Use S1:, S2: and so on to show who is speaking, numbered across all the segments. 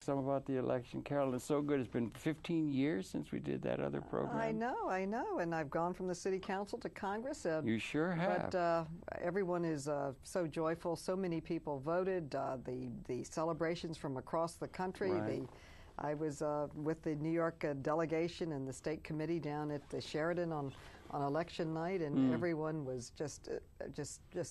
S1: some about the election. Carolyn, it's so good. It's been 15 years since we did that other program.
S2: I know, and I've gone from the City Council to Congress.
S1: You sure have.
S2: But everyone is so joyful. So many people voted. The celebrations from across the country.
S1: Right.
S2: I was with the New York delegation and the state committee down at the Sheraton on election night, and everyone was just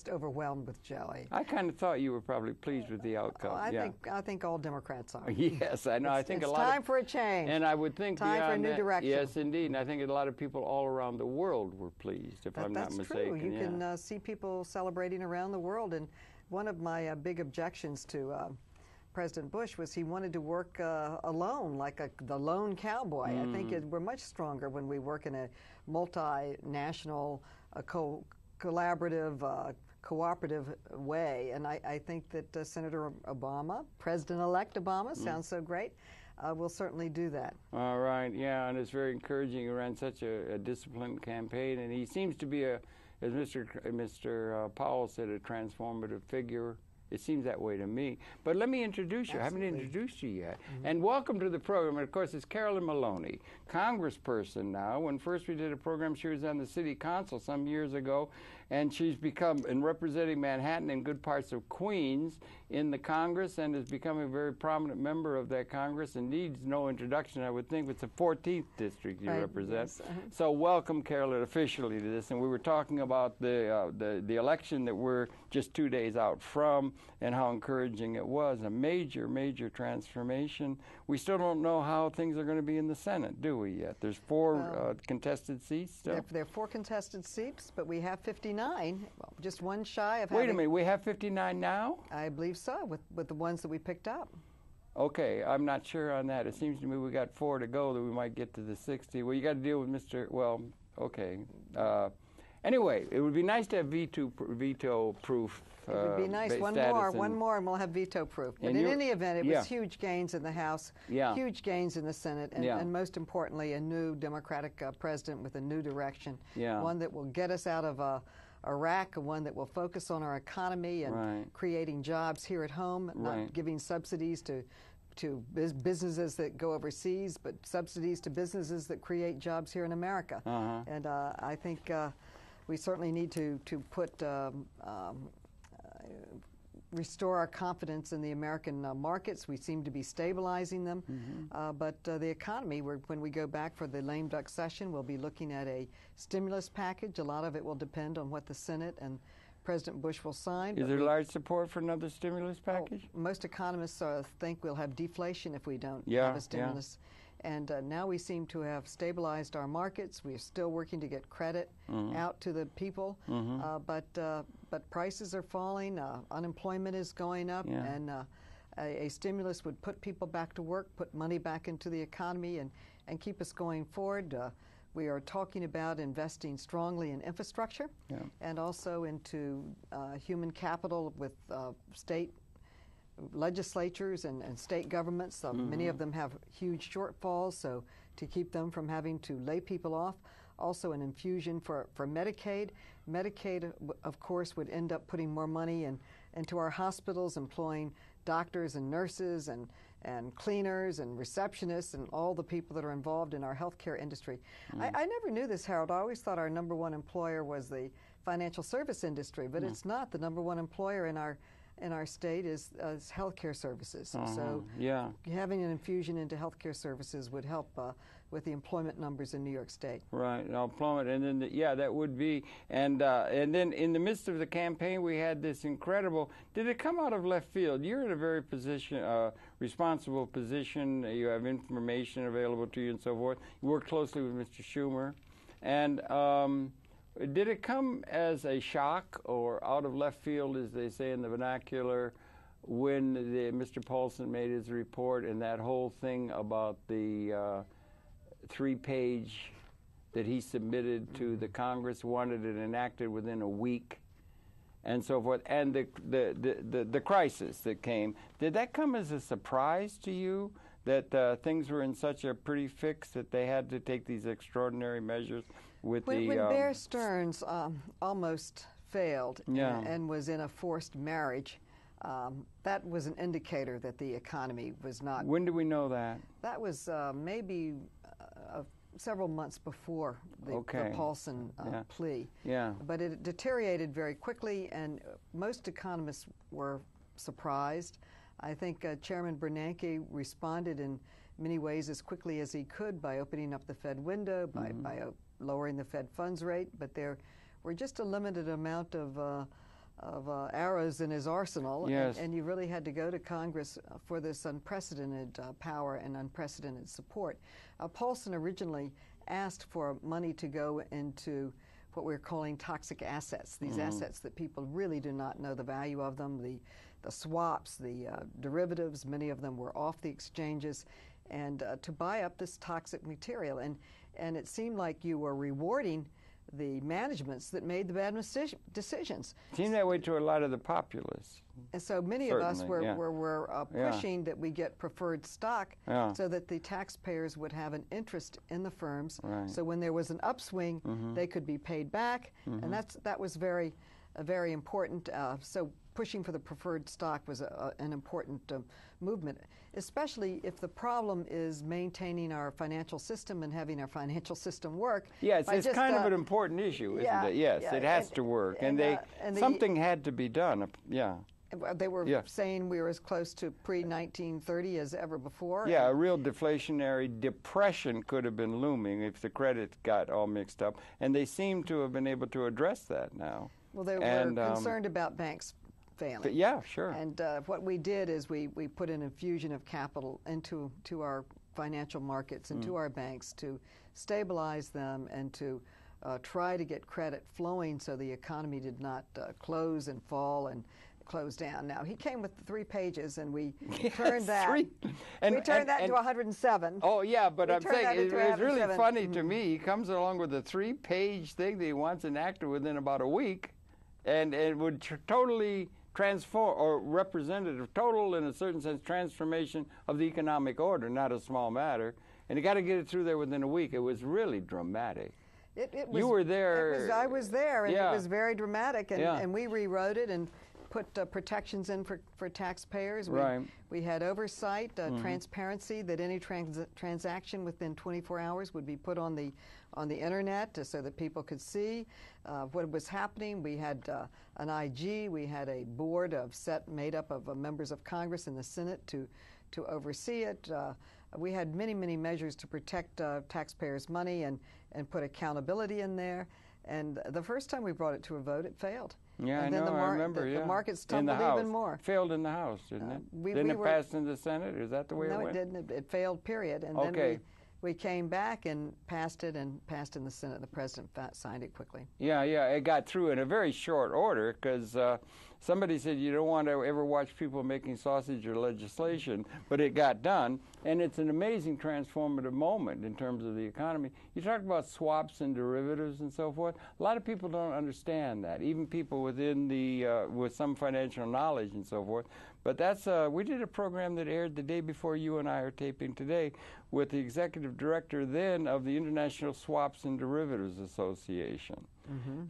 S2: overwhelmed with joy.
S1: I kind of thought you were probably pleased with the outcome.
S2: I think all Democrats are.
S1: Yes, I know. I think
S2: it's
S1: a lot.
S2: Time for a change.
S1: And I would think
S2: time for a new
S1: that,
S2: direction.
S1: Yes, indeed. And I think a lot of people all around the world were pleased, if I'm not mistaken.
S2: That's true. You can see people celebrating around the world. And one of my big objections to President Bush was he wanted to work alone, like the lone cowboy. I think we're much stronger when we work in a multinational, collaborative, cooperative way. And I think that Senator Obama, President-elect Obama, sounds so great, will certainly do that.
S1: All right, yeah, and it's very encouraging. He ran such a disciplined campaign, and he seems to be, as Mr. Powell said, a transformative figure. It seems that way to me. But let me introduce you.
S2: Absolutely.
S1: I haven't introduced you yet. And welcome to the program. And of course, it's Carolyn Maloney, congressperson now. When first we did a program, she was on the city council some years ago. And she's become, in representing Manhattan and good parts of Queens in the Congress, and has become a very prominent member of that Congress and needs no introduction, I would think. It's the 14th district you represent.
S2: Yes.
S1: So welcome, Carolyn, officially to this. And we were talking about the election that we're just 2 days out from, and how encouraging it was. A major, major transformation. We still don't know how things are going to be in the Senate, do we yet? There's four contested seats still?
S2: There are 4 contested seats, but we have 59, just one shy of
S1: Wait a minute, we have 59 now?
S2: I believe so, with the ones that we picked up.
S1: Okay, I'm not sure on that. It seems to me we got 4 to go that we might get to the 60. Well, you got to deal with Mr. Well, okay. Anyway, it would be nice to have veto-proof.
S2: It would be nice. One more, and we'll have veto-proof. But in any event, it was huge gains in the House, huge gains in the Senate, and most importantly, a new Democratic president with a new direction, one that will get us out of Iraq, one that will focus on our economy and creating jobs here at home, not giving subsidies to businesses that go overseas, but subsidies to businesses that create jobs here in America. And I think we certainly need to put restore our confidence in the American markets. We seem to be stabilizing them, but the economy, when we go back for the lame duck session, we'll be looking at a stimulus package. A lot of it will depend on what the Senate and President Bush will sign.
S1: Is there large support for another stimulus package?
S2: Most economists think we'll have deflation if we don't have a stimulus. And now we seem to have stabilized our markets. We are still working to get credit out to the people, but prices are falling, unemployment is going up, and a stimulus would put people back to work, put money back into the economy, and keep us going forward. We are talking about investing strongly in infrastructure and also into human capital with state legislatures and state governments. Many of them have huge shortfalls, so to keep them from having to lay people off. Also an infusion for Medicaid. Medicaid, of course, would end up putting more money into our hospitals, employing doctors and nurses and cleaners and receptionists and all the people that are involved in our healthcare industry. I never knew this, Harold. I always thought our #1 employer was the financial service industry, but it's not. The #1 employer in our state is healthcare services. So having an infusion into healthcare services would help with the employment numbers in New York State.
S1: Right, employment, and then that would be, and then in the midst of the campaign, we had this incredible. Did it come out of left field? You're in a very responsible position. You have information available to you and so forth. You work closely with Mr. Schumer, and. Did it come as a shock or out of left field, as they say in the vernacular, when Mr. Paulson made his report and that whole thing about the 3-page that he submitted to the Congress, wanted it enacted within a week, and so forth, and the crisis that came? Did that come as a surprise to you, that things were in such a pretty fix that they had to take these extraordinary measures? When
S2: Bear Stearns almost failed and was in a forced marriage, that was an indicator that the economy was not.
S1: When do we know that?
S2: That was maybe several months before the Paulson plea.
S1: Yeah.
S2: But it deteriorated very quickly, and most economists were surprised. I think Chairman Bernanke responded in many ways as quickly as he could by opening up the Fed window, by lowering the Fed funds rate, but there were just a limited amount of arrows in his arsenal,
S1: yes.
S2: and you really had to go to Congress for this unprecedented power and unprecedented support. Paulson originally asked for money to go into what we're calling toxic assets, these assets that people really do not know the value of them, the swaps, the derivatives, many of them were off the exchanges, and to buy up this toxic material. And it seemed like you were rewarding the managements that made the bad decisions.
S1: It seemed that way to a lot of the populace.
S2: And so many of us were pushing that we get preferred stock so that the taxpayers would have an interest in the firms.
S1: Right.
S2: So when there was an upswing, they could be paid back, and that was very important. So pushing for the preferred stock was an important movement, especially if the problem is maintaining our financial system and having our financial system work.
S1: Yes, it's kind of an important issue, isn't it? Yes, it has to work, and something had to be done.
S2: They were saying we were as close to pre-1930 as ever before.
S1: Yeah, a real deflationary depression could have been looming if the credit got all mixed up, and they seem to have been able to address that now.
S2: Well, they were concerned about banks failing.
S1: Yeah, sure.
S2: And what we did is we put an infusion of capital into our financial markets and to our banks to stabilize them and to try to get credit flowing so the economy did not close and fall and close down. Now, he came with 3 pages, and we turned that. We turned that into 107.
S1: Oh, yeah, but I'm saying it was really funny to me. He comes along with a 3-page thing that he wants enacted within about a week, and it would totally transform, or representative, total, in a certain sense, transformation of the economic order, not a small matter. And you got to get it through there within a week. It was really dramatic. You were there.
S2: I was there, and it was very dramatic, and we rewrote it and put protections in for taxpayers. We had oversight, transparency, that any transaction within 24 hours would be put on the internet so that people could see what was happening. We had an IG. We had a board made up of members of Congress and the Senate to oversee it. We had many measures to protect taxpayers' money and put accountability in there. And the first time we brought it to a vote, it failed.
S1: Yeah,
S2: and
S1: I know. I remember.
S2: The market stumbled even more.
S1: Failed in the House, didn't it? Didn't it pass in the Senate? Is that the way it went?
S2: No, it didn't. It failed. Period. And then we came back and passed it, and passed in the Senate. The president signed it quickly.
S1: Yeah, it got through in a very short order because somebody said you don't want to ever watch people making sausage or legislation, but it got done, and it's an amazing transformative moment in terms of the economy. You talk about swaps and derivatives and so forth. A lot of people don't understand that, even people within with some financial knowledge and so forth. But that's we did a program that aired the day before you and I are taping today with the executive director then of the International Swaps and Derivatives Association.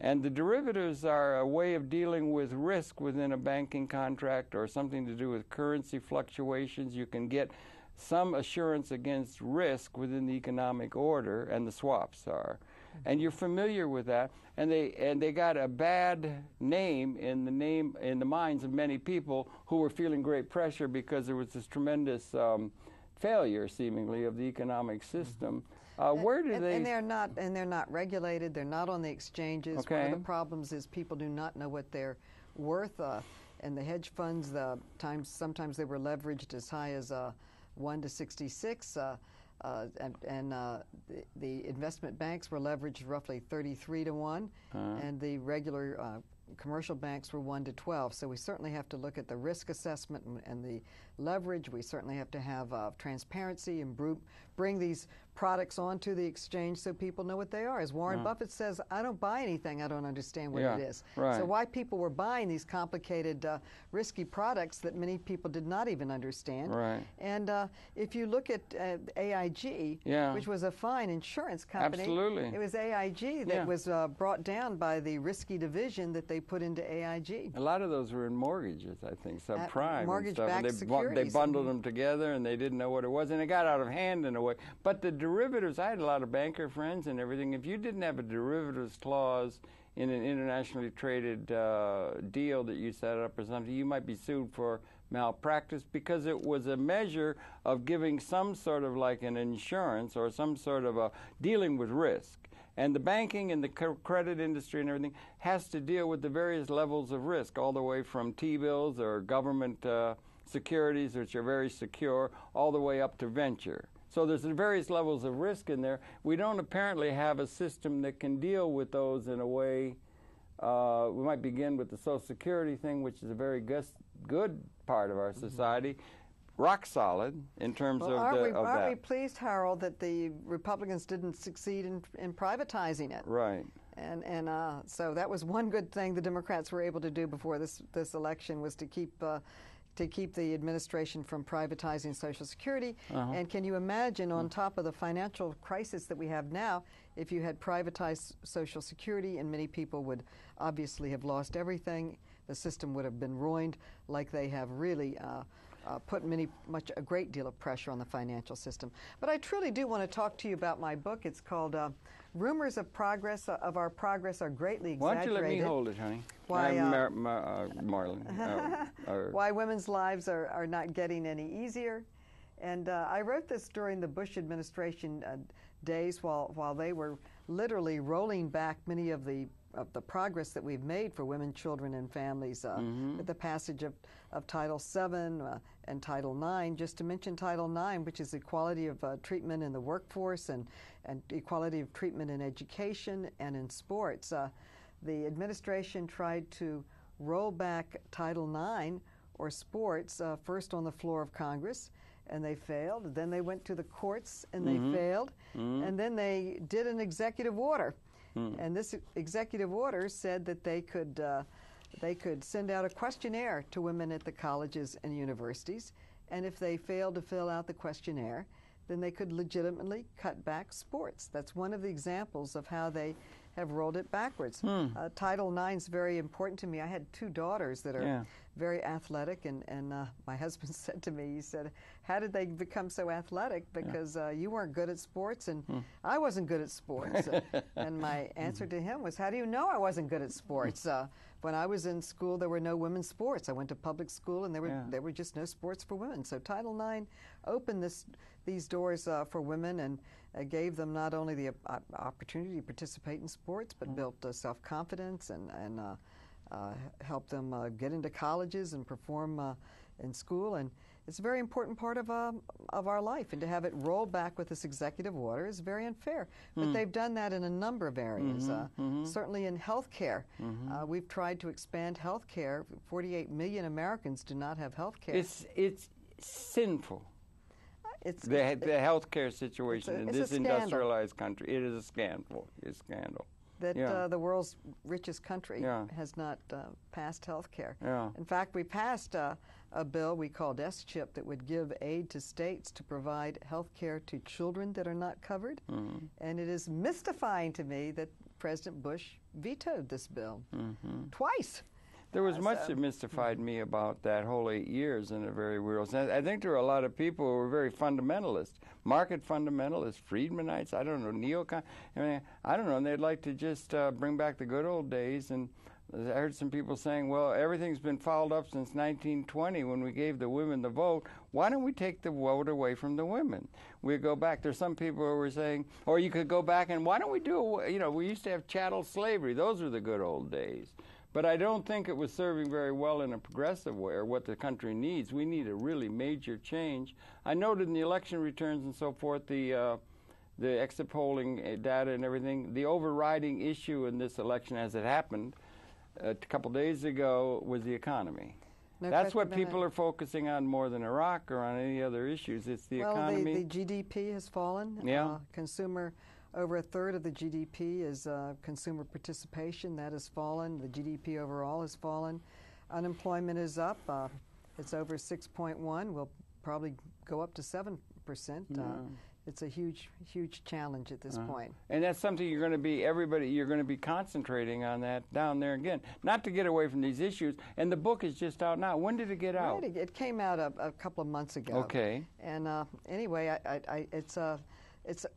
S1: And the derivatives are a way of dealing with risk within a banking contract or something to do with currency fluctuations. You can get some assurance against risk within the economic order, and the swaps are. And you're familiar with that, and they got a bad name in the minds of many people who were feeling great pressure because there was this tremendous failure, seemingly, of the economic system. Where do they? And
S2: they're not regulated. They're not on the exchanges.
S1: Okay.
S2: One of the problems is people do not know what they're worth. And the hedge funds, sometimes they were leveraged as high as 1 to 66. And the investment banks were leveraged roughly 33 to 1, and the regular commercial banks were 1 to 12. So we certainly have to look at the risk assessment and the leverage. We certainly have to have transparency and bring these products onto the exchange so people know what they are. As Warren Buffett says, I don't buy anything I don't understand what it is.
S1: Right.
S2: So why people were buying these complicated, risky products that many people did not even understand.
S1: Right.
S2: And if you look at AIG, which was a fine insurance company,
S1: absolutely,
S2: it was AIG that was brought down by the risky division that they put into AIG.
S1: A lot of those were in mortgages, I think, subprime
S2: mortgage-backed
S1: securities. They bundled them together, and they didn't know what it was, and it got out of hand in a way. But the derivatives, I had a lot of banker friends and everything. If you didn't have a derivatives clause in an internationally traded deal that you set up or something, you might be sued for malpractice, because it was a measure of giving some sort of like an insurance or some sort of a dealing with risk. And the banking and the credit industry and everything has to deal with the various levels of risk, all the way from T-bills or government securities, which are very secure, all the way up to venture. So there's various levels of risk in there. We don't apparently have a system that can deal with those in a way. We might begin with the Social Security thing, which is a very good part of our society. Rock solid in terms of that.
S2: Aren't we pleased, Harold, that the Republicans didn't succeed in privatizing it?
S1: Right.
S2: And so that was one good thing the Democrats were able to do before this election, was to keep the administration from privatizing Social Security. And can you imagine, on top of the financial crisis that we have now, if you had privatized Social Security, and many people would obviously have lost everything, the system would have been ruined, like they have really put a great deal of pressure on the financial system. But I truly do want to talk to you about my book. It's called Rumors of Progress, of Our Progress Are Greatly Exaggerated.
S1: Why don't you let me hold it, honey?
S2: Why,
S1: Marlon.
S2: Why women's lives are not getting any easier. And I wrote this during the Bush administration days, while they were literally rolling back many of the progress that we've made for women, children, and families with the passage of Title VII and Title IX, just to mention Title IX, which is equality of treatment in the workforce and equality of treatment in education and in sports. The administration tried to roll back Title IX, or sports, first on the floor of Congress, and they failed. Then they went to the courts, and they failed. And then they did an executive order. And this executive order said that they could send out a questionnaire to women at the colleges and universities, and if they failed to fill out the questionnaire, then they could legitimately cut back sports. That's one of the examples of how they have rolled it backwards. Title IX is very important to me. I had two daughters that are very athletic, and my husband said to me, he said, how did they become so athletic? Because you weren't good at sports, and I wasn't good at sports. And my answer to him was, how do you know I wasn't good at sports? When I was in school, there were no women's sports. I went to public school, and there were just no sports for women. So Title IX opened these doors for women, and gave them not only the opportunity to participate in sports, but built self-confidence and helped them get into colleges and perform in school. And it's a very important part of our life. And to have it roll back with this executive order is very unfair. But they've done that in a number of areas. Certainly in health care. We've tried to expand health care. 48 million Americans do not have health care.
S1: It's sinful. The health care situation in this industrialized country, it is a scandal. It's a scandal.
S2: That the world's richest country has not passed health care. In fact, we passed a bill we called S-CHIP that would give aid to states to provide health care to children that are not covered. And it is mystifying to me that President Bush vetoed this bill twice.
S1: There was much that mystified me about that whole 8 years in a very weird sense. I think there were a lot of people who were very fundamentalist, market fundamentalists, Friedmanites, I don't know, neocon. I don't know, and they'd like to just bring back the good old days. And I heard some people saying, well, everything's been fouled up since 1920 when we gave the women the vote. Why don't we take the vote away from the women? We go back. There's some people who were saying, or you could go back and why don't we do, we used to have chattel slavery. Those were the good old days. But I don't think it was serving very well in a progressive way, or what the country needs. We need a really major change. I noted in the election returns and so forth, the exit polling data and everything, the overriding issue in this election as it happened a couple days ago was the economy. That's what people are focusing on more than Iraq or on any other issues. It's the economy.
S2: The GDP has fallen.
S1: Yeah.
S2: Consumer, over a third of the GDP is consumer participation. That has fallen. The GDP overall has fallen. Unemployment is up. It's over 6.1. We'll probably go up to 7%. It's a huge, huge challenge at this point.
S1: And that's something you're going to be, you're going to be concentrating on that down there again. Not to get away from these issues. And the book is just out now. When did it get out?
S2: Right, it came out a couple of months ago.
S1: Okay.
S2: And anyway, it's an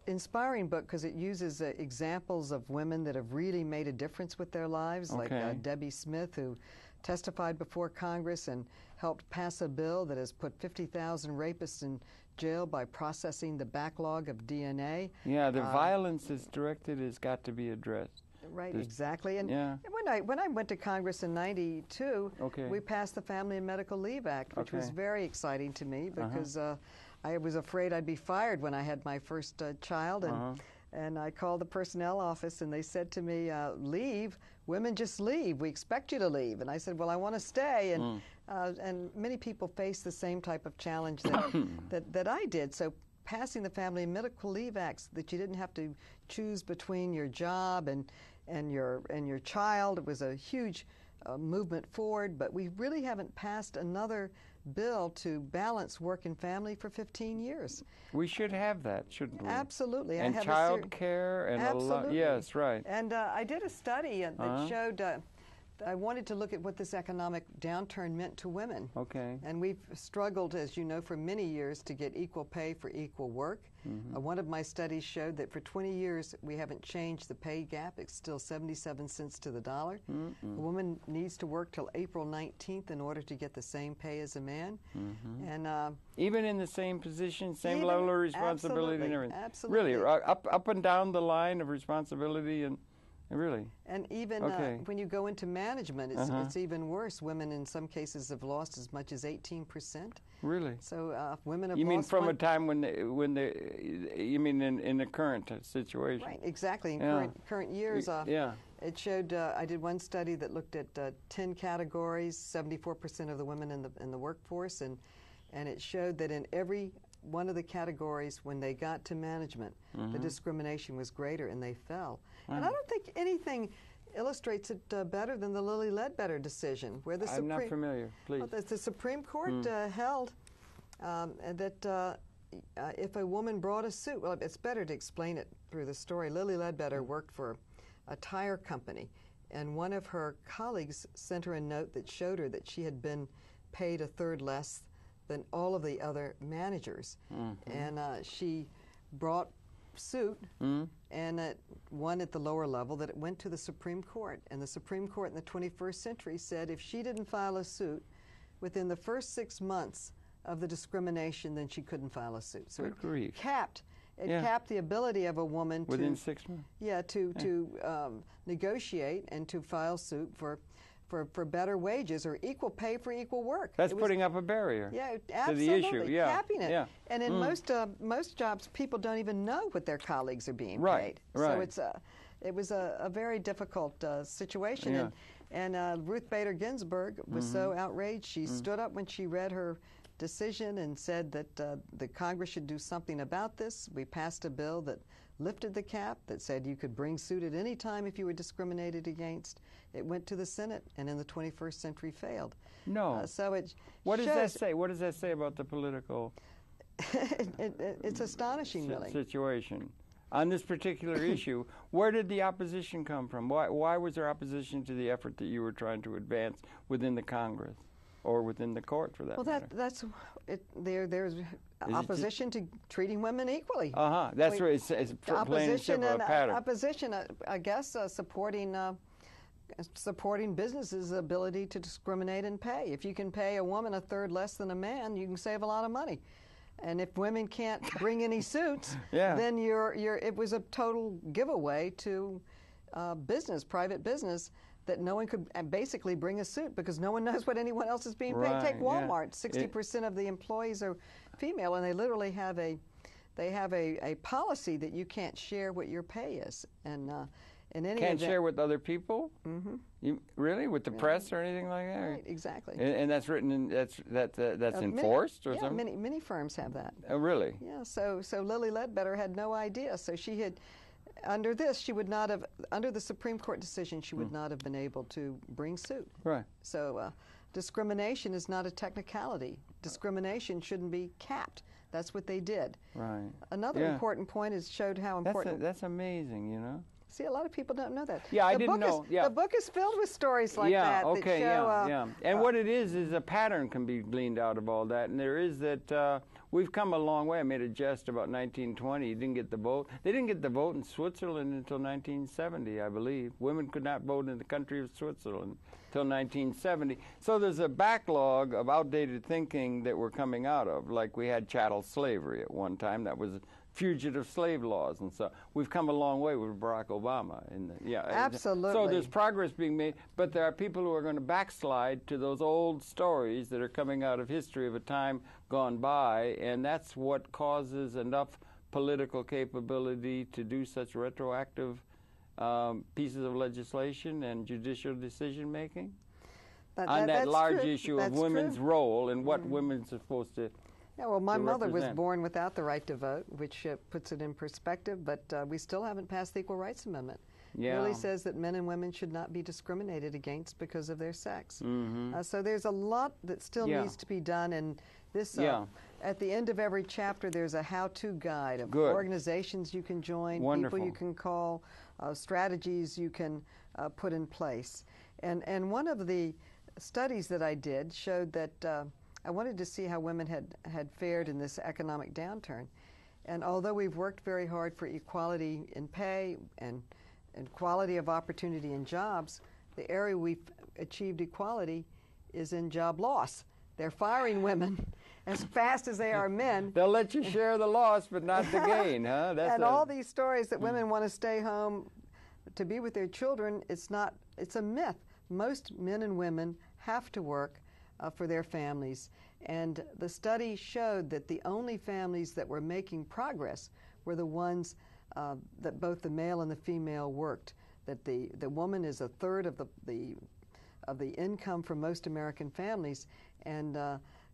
S2: inspiring book because it uses examples of women that have really made a difference with their lives, like Debbie Smith, who testified before Congress and helped pass a bill that has put 50,000 rapists in jail by processing the backlog of DNA.
S1: Yeah, the violence is directed has got to be addressed.
S2: Right, exactly. And when I went to Congress in '92, we passed the Family and Medical Leave Act, which was very exciting to me because I was afraid I'd be fired when I had my first child, and I called the personnel office, and they said to me, leave, women just leave, we expect you to leave. And I said, well, I want to stay, and many people face the same type of challenge that I did. So passing the Family and Medical Leave Acts, that you didn't have to choose between your job and your child, it was a huge movement forward, but we really haven't passed another bill to balance work and family for 15 years.
S1: We should have that, shouldn't we?
S2: Absolutely.
S1: And child care and a lot. Yes, right.
S2: And I did a study that showed I wanted to look at what this economic downturn meant to women.
S1: Okay.
S2: And we've struggled, as you know, for many years to get equal pay for equal work. One of my studies showed that for 20 years we haven't changed the pay gap. It's still 77 cents to the dollar. A woman needs to work till April 19th in order to get the same pay as a man. And
S1: even in the same position, same level of responsibility and everything.
S2: Absolutely.
S1: Really, up and down the line of responsibility and really.
S2: And even when you go into management, it's even worse. Women in some cases have lost as much as 18%.
S1: Really?
S2: So women have
S1: lost. You mean from
S2: a
S1: time when you mean in the current situation?
S2: Right, exactly. In current years. It showed, I did one study that looked at 10 categories, 74% of the women in the workforce, and it showed that in every one of the categories, when they got to management, the discrimination was greater and they fell. And I don't think anything illustrates it better than the Lilly Ledbetter decision, where the
S1: I'm not familiar, please.
S2: Well, the Supreme Court held that if a woman brought a suit, well, it's better to explain it through the story. Lilly Ledbetter worked for a tire company, and one of her colleagues sent her a note that showed her that she had been paid a third less than all of the other managers. And she brought suit and won at the lower level, that it went to the Supreme Court. And the Supreme Court in the 21st century said if she didn't file a suit within the first 6 months of the discrimination, then she couldn't file a suit. So it capped the ability of a woman
S1: within 6 months.
S2: Yeah, to negotiate and to file suit for better wages or equal pay for equal work.
S1: That's putting up a barrier
S2: to
S1: the issue.
S2: Capping it. And in most jobs, people don't even know what their colleagues are being paid.
S1: Right.
S2: So it was a very difficult situation. And Ruth Bader Ginsburg was so outraged. She stood up when she read her decision and said that the Congress should do something about this. We passed a bill that lifted the cap, that said you could bring suit at any time if you were discriminated against. It went to the Senate, and in the 21st century failed.
S1: No.
S2: So it
S1: What does that say? What does that say about the political
S2: it's astonishing, really.
S1: situation? On this particular issue, where did the opposition come from? Why was there opposition to the effort that you were trying to advance within the Congress? Or within the court, for that matter.
S2: That's it. There's opposition to treating women equally.
S1: That's right. It's plain and simple, a pattern.
S2: Opposition, I guess, supporting businesses' ability to discriminate in pay. If you can pay a woman a third less than a man, you can save a lot of money. And if women can't bring any suits, then it was a total giveaway to private business, that no one could basically bring a suit because no one knows what anyone else is being paid. Take Walmart. 60% of the employees are female, and they literally have a policy that you can't share what your pay is. And in any
S1: Can't
S2: event,
S1: share with other people? Mm-hmm. Really? With the press or anything like that?
S2: Right, exactly.
S1: And that's written in, that's enforced or something?
S2: Many firms have that.
S1: Oh, really?
S2: Yeah, so Lilly Ledbetter had no idea. So she had, under this, she would not have, under the Supreme Court decision, she would not have been able to bring suit.
S1: Right.
S2: So discrimination is not a technicality. Discrimination shouldn't be capped. That's what they did.
S1: Right.
S2: Another important point is showed how important.
S1: That's amazing, you know.
S2: See, a lot of people don't know that.
S1: Yeah, I didn't know.
S2: The book is filled with stories like that.
S1: Okay,
S2: that show,
S1: And what it is a pattern can be gleaned out of all that. And there is that we've come a long way. I made a jest about 1920. You didn't get the vote. They didn't get the vote in Switzerland until 1970, I believe. Women could not vote in the country of Switzerland until 1970. So there's a backlog of outdated thinking that we're coming out of. Like we had chattel slavery at one time. That was fugitive slave laws, and so we've come a long way with Barack Obama.
S2: Absolutely.
S1: So there's progress being made, but there are people who are going to backslide to those old stories that are coming out of history of a time gone by, and that's what causes enough political capability to do such retroactive pieces of legislation and judicial decision making on that large issue of women's role and what women are supposed to.
S2: Yeah, well, my mother was born without the right to vote, which puts it in perspective, but we still haven't passed the Equal Rights Amendment. It really says that men and women should not be discriminated against because of their sex. So there's a lot that still needs to be done, and this, at the end of every chapter, there's a how-to guide of organizations you can join, people you can call, strategies you can put in place. And one of the studies that I did showed that I wanted to see how women had fared in this economic downturn. And although we've worked very hard for equality in pay and quality of opportunity in jobs, the area we've achieved equality is in job loss. They're firing women as fast as they are men.
S1: They'll let you share the loss, but not the gain, huh?
S2: And all these stories that women want to stay home to be with their children, it's a myth. Most men and women have to work for their families. And the study showed that the only families that were making progress were the ones that both the male and the female worked. That the woman is a third of the income for most American families. And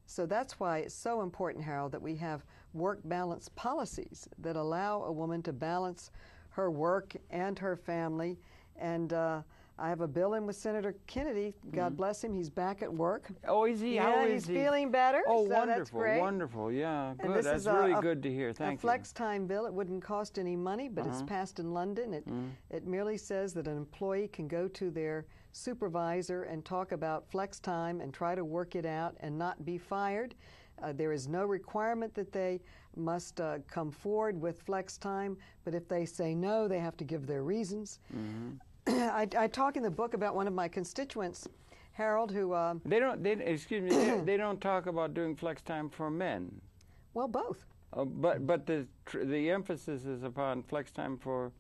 S2: so that's why it's so important, Harold, that we have work balance policies that allow a woman to balance her work and her family. And I have a bill in with Senator Kennedy. God bless him. He's back at work.
S1: Oh, is he?
S2: Yeah,
S1: How is
S2: he's
S1: he?
S2: Feeling better.
S1: Oh,
S2: so
S1: wonderful,
S2: that's great.
S1: Wonderful. Yeah,
S2: And
S1: good. That's really good to hear. Thank you.
S2: A flex time bill. It wouldn't cost any money, but it's passed in London. It merely says that an employee can go to their supervisor and talk about flex time and try to work it out and not be fired. There is no requirement that they must come forward with flex time, but if they say no, they have to give their reasons. I talk in the book about one of my constituents, Harold, who
S1: they don't talk about doing flex time for men.
S2: Well, both.
S1: But the emphasis is upon flex time for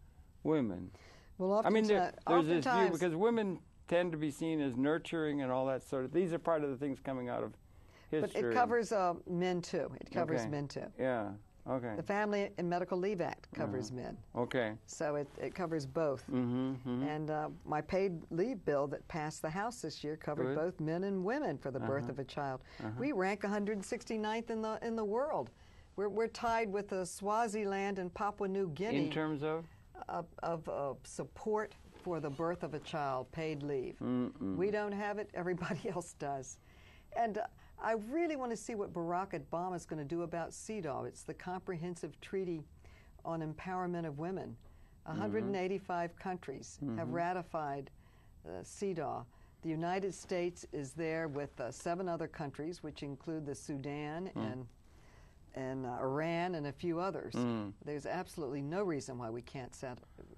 S1: women.
S2: Well,
S1: I mean, there's this view because women tend to be seen as nurturing and all that sort of. These are part of the things coming out of history.
S2: But it covers men too. It covers men too.
S1: Yeah. Okay.
S2: The Family and Medical Leave Act covers men.
S1: Okay.
S2: So it covers both. And my paid leave bill that passed the House this year covered both men and women for the birth of a child. We rank 169th in the world. We're tied with Swaziland and Papua New Guinea
S1: in terms
S2: of support for the birth of a child, paid leave. We don't have it. Everybody else does. And I really want to see what Barack Obama is going to do about CEDAW. It's the Comprehensive Treaty on Empowerment of Women. 185 countries have ratified CEDAW. The United States is there with 7 other countries, which include the Sudan and Iran and a few others. There's absolutely no reason why we can't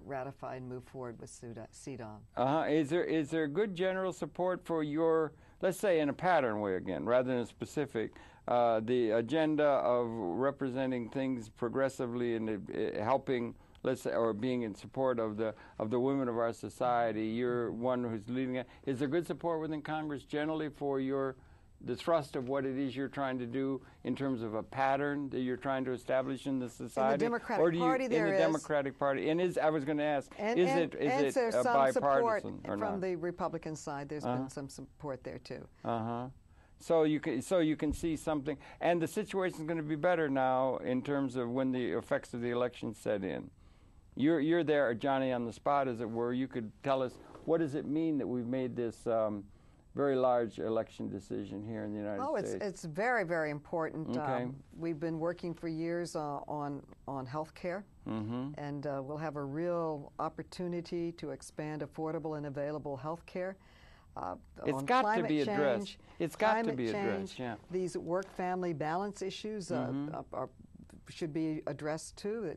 S2: ratify and move forward with CEDAW.
S1: Is there good general support for your, let's say in a pattern way again, rather than specific, the agenda of representing things progressively and helping, let's say, or being in support of the women of our society? You're one who's leading it. Is there good support within Congress generally for your the thrust of what it is you're trying to do in terms of a pattern that you're trying to establish in the society?
S2: In the Democratic Party,
S1: in the Democratic Party, and I was going to ask, is it bipartisan or not?
S2: From the Republican side, there's been some support there too.
S1: So you can see something, and the situation is going to be better now in terms of when the effects of the election set in. You're there, Johnny, on the spot, as it were. You could tell us, what does it mean that we've made this very large election decision here in the United States?
S2: It's very, very important.
S1: Okay.
S2: We've been working for years on health care, and we'll have a real opportunity to expand affordable and available health care.
S1: It's got to be addressed. It's got to be addressed, yeah.
S2: These work-family balance issues should be addressed too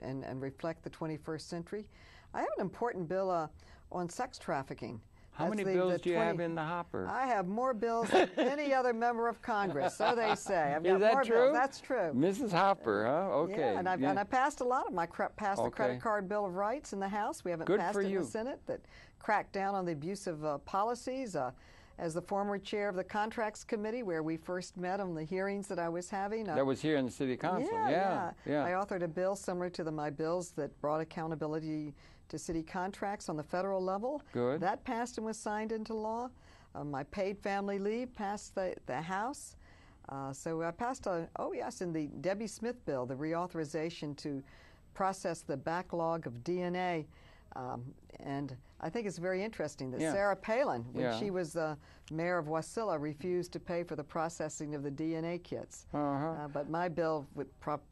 S2: and reflect the 21st century. I have an important bill on sex trafficking.
S1: How many bills do you have in the hopper?
S2: I have more bills than any other member of Congress, so they say. I've got
S1: Is that
S2: more
S1: true?
S2: bills. That's true.
S1: Mrs. Hopper, huh? Okay.
S2: Yeah, and I passed a lot of them. I passed the Credit Card Bill of Rights in the House. We haven't passed it in the Senate that cracked down on the abusive policies. As the former chair of the Contracts Committee, where we first met on the hearings that I was having.
S1: That was here in the City Council.
S2: Yeah. I authored a bill similar to my bills that brought accountability to city contracts on the federal level.
S1: Good.
S2: That passed and was signed into law. My paid family leave passed the House. So I passed in the Debbie Smith bill, the reauthorization to process the backlog of DNA. And I think it's very interesting that Sarah Palin, when she was mayor of Wasilla, refused to pay for the processing of the DNA kits. But my bill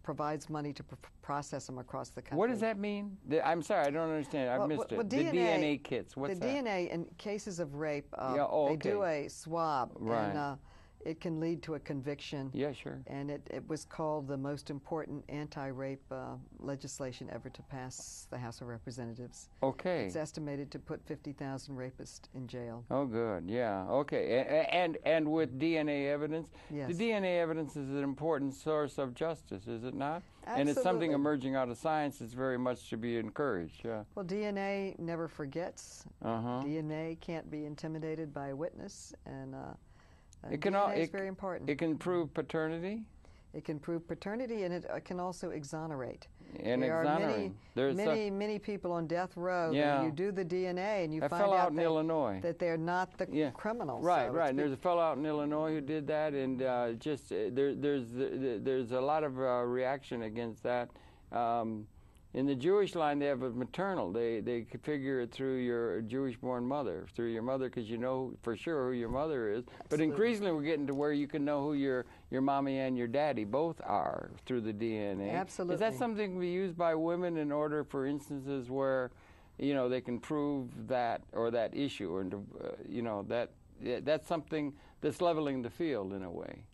S2: provides money to process them across the country.
S1: What does that mean? I'm sorry, I don't understand. I've missed it.
S2: The
S1: DNA kits, what's that?
S2: The DNA in cases of rape,
S1: they
S2: do a swab.
S1: Right.
S2: And, it can lead to a conviction.
S1: Yeah, sure.
S2: And it was called the most important anti-rape legislation ever to pass the House of Representatives.
S1: Okay.
S2: It's estimated to put 50,000 rapists in jail.
S1: Oh, good. Yeah. Okay. And with DNA evidence, the DNA evidence is an important source of justice, is it not?
S2: Absolutely.
S1: And it's something emerging out of science that's very much to be encouraged. Yeah.
S2: Well, DNA never forgets. DNA can't be intimidated by a witness, and DNA is very important.
S1: It can prove paternity?
S2: It can prove paternity, and it can also exonerate.
S1: And
S2: there are many people on death row.
S1: Yeah.
S2: You do the DNA, and you find
S1: out
S2: in
S1: Illinois
S2: that they're not the criminals.
S1: Right,
S2: so
S1: right. And there's a fellow out in Illinois who did that, and there's a lot of reaction against that. In the Jewish line, they have a maternal. They figure it through your Jewish-born mother, through your mother, because you know for sure who your mother is.
S2: Absolutely.
S1: But increasingly, we're getting to where you can know who your mommy and your daddy both are through the DNA.
S2: Absolutely.
S1: Is that something to be used by women in order, for instances, where they can prove that or that issue, or that's something that's leveling the field in a way?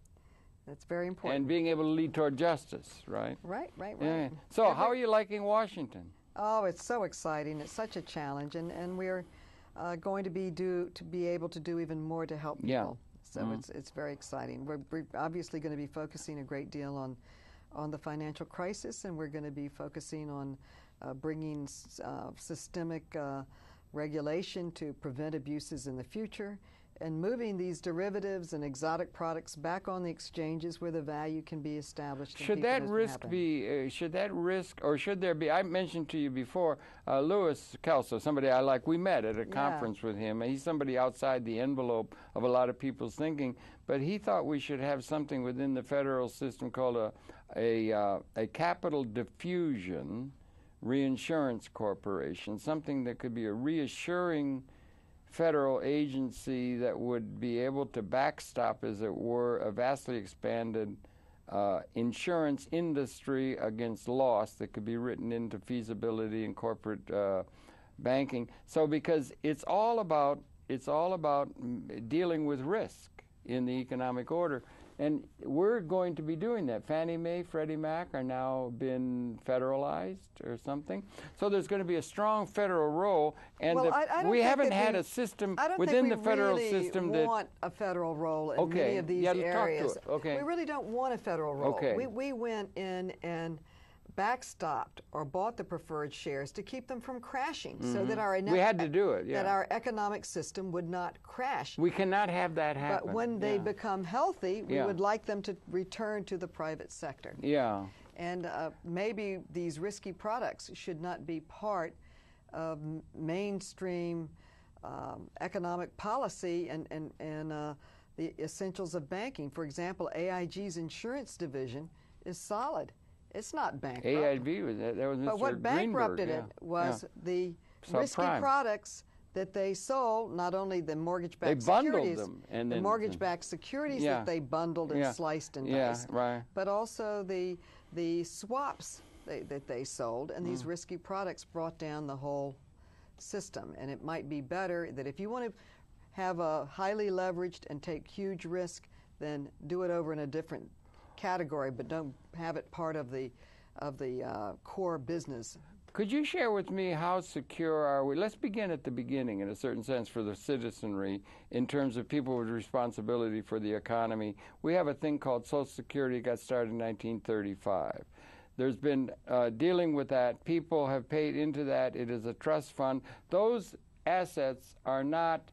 S2: That's very important.
S1: And being able to lead toward justice, right?
S2: Right.
S1: Yeah. So how are you liking Washington?
S2: Oh, it's so exciting. It's such a challenge, and we're going to be able to do even more to help people.
S1: Yeah.
S2: So it's very exciting. We're obviously going to be focusing a great deal on the financial crisis, and we're going to be focusing on bringing systemic regulation to prevent abuses in the future, and moving these derivatives and exotic products back on the exchanges where the value can be established.
S1: Should that risk or should there be, I mentioned to you before, Louis Kelso, somebody I like, we met at a conference with him. He's somebody outside the envelope of a lot of people's thinking, but he thought we should have something within the federal system called a capital diffusion reinsurance corporation, something that could be a reassuring federal agency that would be able to backstop, as it were, a vastly expanded insurance industry against loss that could be written into feasibility and corporate banking. So because it's all about dealing with risk in the economic order. And we're going to be doing that. Fannie Mae, Freddie Mac are now been federalized or something. So there's going to be a strong federal role. And we haven't had a system within the federal system that...
S2: I don't think we really want a federal role in many of these areas.
S1: Talk to it. Okay.
S2: We really don't want a federal role.
S1: Okay.
S2: We went in and backstopped or bought the preferred shares to keep them from crashing, so that our
S1: we had to do it. Yeah.
S2: that our economic system would not crash.
S1: We cannot have that happen.
S2: But when they become healthy, we would like them to return to the private sector.
S1: Yeah.
S2: And maybe these risky products should not be part of mainstream economic policy and the essentials of banking. For example, AIG's insurance division is solid. It's not bankrupt.
S1: AIG was that was Mr.
S2: But what bankrupted it was the risky products that they sold, not only the mortgage-backed securities,
S1: them, and
S2: the mortgage-backed securities that they bundled and sliced and diced, but also the swaps that they sold, and these risky products brought down the whole system. And it might be better that if you want to have a highly leveraged and take huge risk, then do it over in a different category, but don't have it part of the core business.
S1: Could you share with me how secure are we? Let's begin at the beginning, in a certain sense, for the citizenry, in terms of people with responsibility for the economy. We have a thing called Social Security, got started in 1935. There's been dealing with that. People have paid into that. It is a trust fund. Those assets are not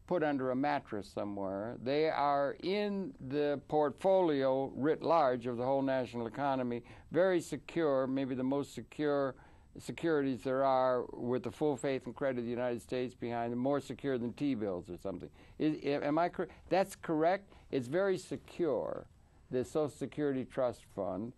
S1: put under a mattress somewhere. They are in the portfolio writ large of the whole national economy, very secure, maybe the most secure securities there are, with the full faith and credit of the United States behind them, more secure than T-bills or something. Am I correct? That's correct. It's very secure, the Social Security Trust Fund.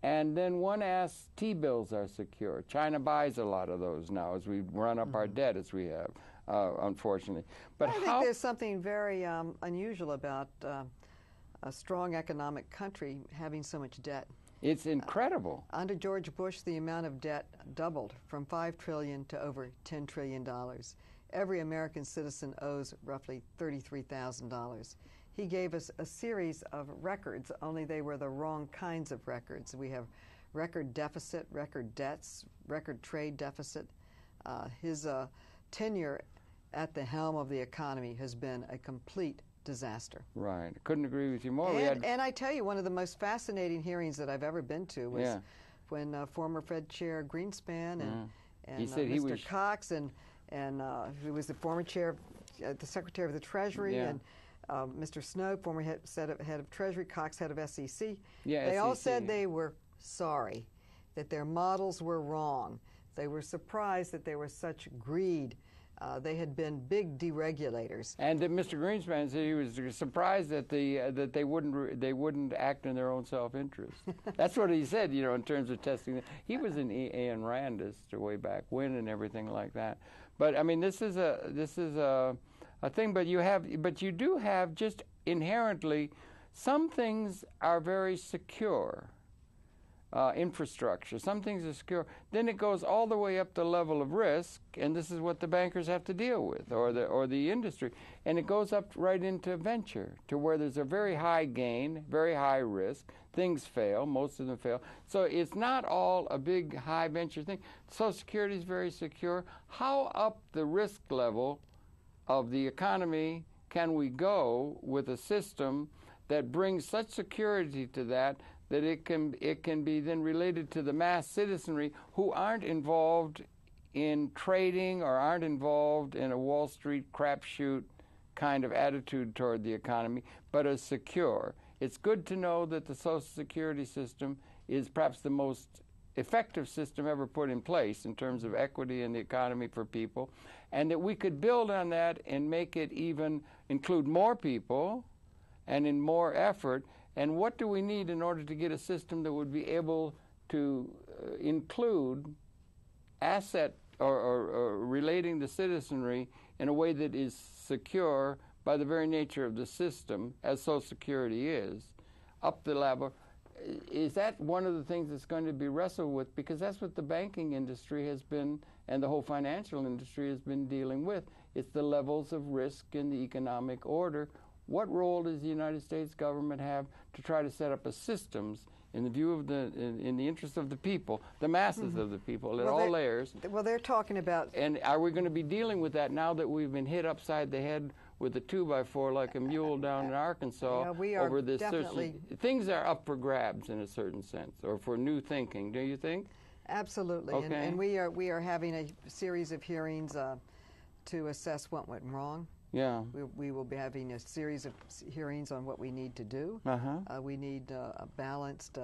S1: And then one asks, T-bills are secure. China buys a lot of those now as we run up our debt as we have. Unfortunately. But
S2: I think there's something very unusual about a strong economic country having so much debt.
S1: It's incredible.
S2: Under George Bush, the amount of debt doubled from $5 trillion to over $10 trillion. Every American citizen owes roughly $33,000. He gave us a series of records, only they were the wrong kinds of records. We have record deficit, record debts, record trade deficit. His tenure at the helm of the economy has been a complete disaster.
S1: Right. Couldn't agree with you more.
S2: And I tell you, one of the most fascinating hearings that I've ever been to was when former Fed Chair Greenspan and Mr. Cox and who was the former chair, the Secretary of the Treasury, and Mr. Snow, former head of Treasury, Cox, head of SEC. They all said they were sorry, that their models were wrong. They were surprised that there was such greed. They had been big deregulators. And
S1: Mr. Greenspan said he was surprised that they wouldn't act in their own self-interest. That's what he said, you know, in terms of testing. He was an Ayn Randist way back when and everything like that. But I mean, this is a thing. But you do have just inherently, some things are very secure. Infrastructure. Some things are secure. Then it goes all the way up the level of risk, and this is what the bankers have to deal with, or the industry. And it goes up right into venture, to where there's a very high gain, very high risk. Things fail. Most of them fail. So it's not all a big high venture thing. Social Security is very secure. How up the risk level of the economy can we go with a system that brings such security to that it can be then related to the mass citizenry who aren't involved in trading or aren't involved in a Wall Street crapshoot kind of attitude toward the economy, but are secure. It's good to know that the Social Security system is perhaps the most effective system ever put in place in terms of equity in the economy for people, and that we could build on that and make it even include more people and in more effort. And what do we need in order to get a system that would be able to include asset or relating the citizenry in a way that is secure by the very nature of the system, as Social Security is, up the level? Is that one of the things that's going to be wrestled with? Because that's what the banking industry has been, and the whole financial industry has been dealing with. It's the levels of risk in the economic order. What role does the United States government have to try to set up a systems in the view of in the interest of the people, the masses of the people at all layers?
S2: Well, they're talking about...
S1: And are we going to be dealing with that now that we've been hit upside the head with a 2x4 like a mule down in Arkansas
S2: we are
S1: over this.
S2: definitely
S1: Things are up for grabs in a certain sense, or for new thinking. Do you think?
S2: Absolutely.
S1: Okay.
S2: And we are having a series of hearings to assess what went wrong.
S1: Yeah.
S2: We will be having a series of hearings on what we need to do. We need a balanced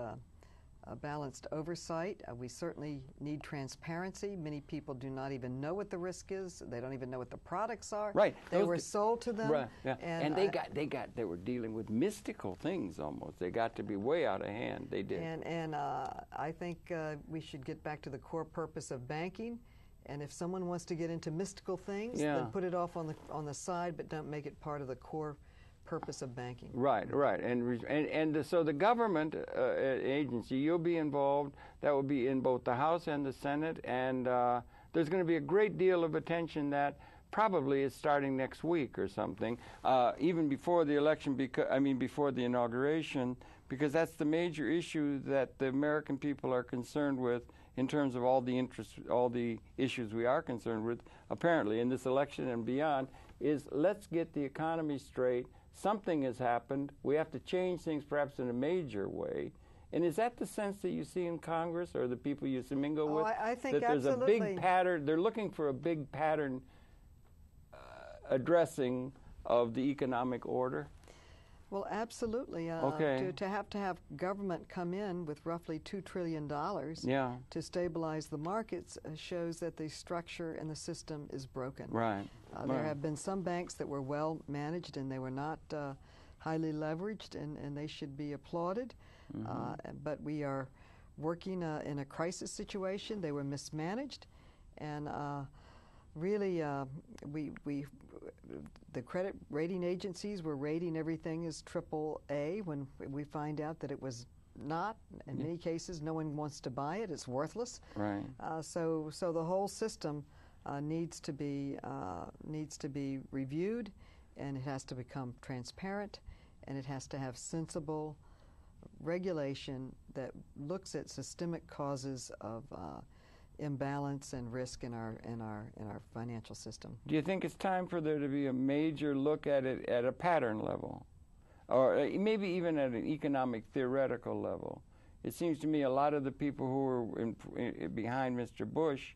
S2: oversight. We certainly need transparency. Many people do not even know what the risk is. They don't even know what the products are.
S1: Right.
S2: They were sold to them.
S1: Right. Yeah. And they were dealing with mystical things almost. They got to be way out of hand. They did.
S2: And I think we should get back to the core purpose of banking. And if someone wants to get into mystical things, then put it off on the side, but don't make it part of the core purpose of banking. Right.
S1: And so the government agency, you'll be involved. That will be in both the House and the Senate, and there's going to be a great deal of attention that probably is starting next week or something, even before the election. Before the inauguration, because that's the major issue that the American people are concerned with in terms of all the issues we are concerned with, apparently, in this election and beyond, is let's get the economy straight. Something has happened. We have to change things perhaps in a major way. And is that the sense that you see in Congress or the people you mingle with?
S2: I think
S1: that there's
S2: absolutely.
S1: a big pattern. They're looking for a big pattern addressing of the economic order?
S2: Well, absolutely. To have government come in with roughly $2 trillion to stabilize the markets shows that the structure and the system is broken.
S1: Right.
S2: There have been some banks that were well managed and they were not highly leveraged, and they should be applauded. But we are working in a crisis situation. They were mismanaged, and really, the credit rating agencies were rating everything as AAA when we find out that it was not. In many cases, no one wants to buy it. It's worthless.
S1: Right.
S2: So the whole system needs to be reviewed, and it has to become transparent, and it has to have sensible regulation that looks at systemic causes of imbalance and risk in our financial system.
S1: Do you think it's time for there to be a major look at it at a pattern level, or maybe even at an economic theoretical level? It seems to me a lot of the people who were behind Mr. Bush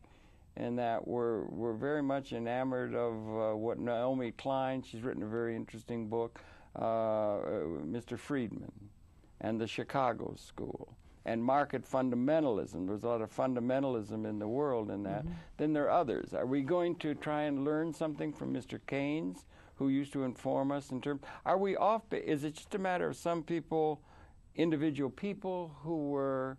S1: and that were very much enamored of what Naomi Klein, she's written a very interesting book, Mr. Friedman, and the Chicago School, and market fundamentalism. There's a lot of fundamentalism in the world in that. Then there are others. Are we going to try and learn something from Mr. Keynes, who used to inform us in terms? Are we off? Is it just a matter of some people, individual people, who were,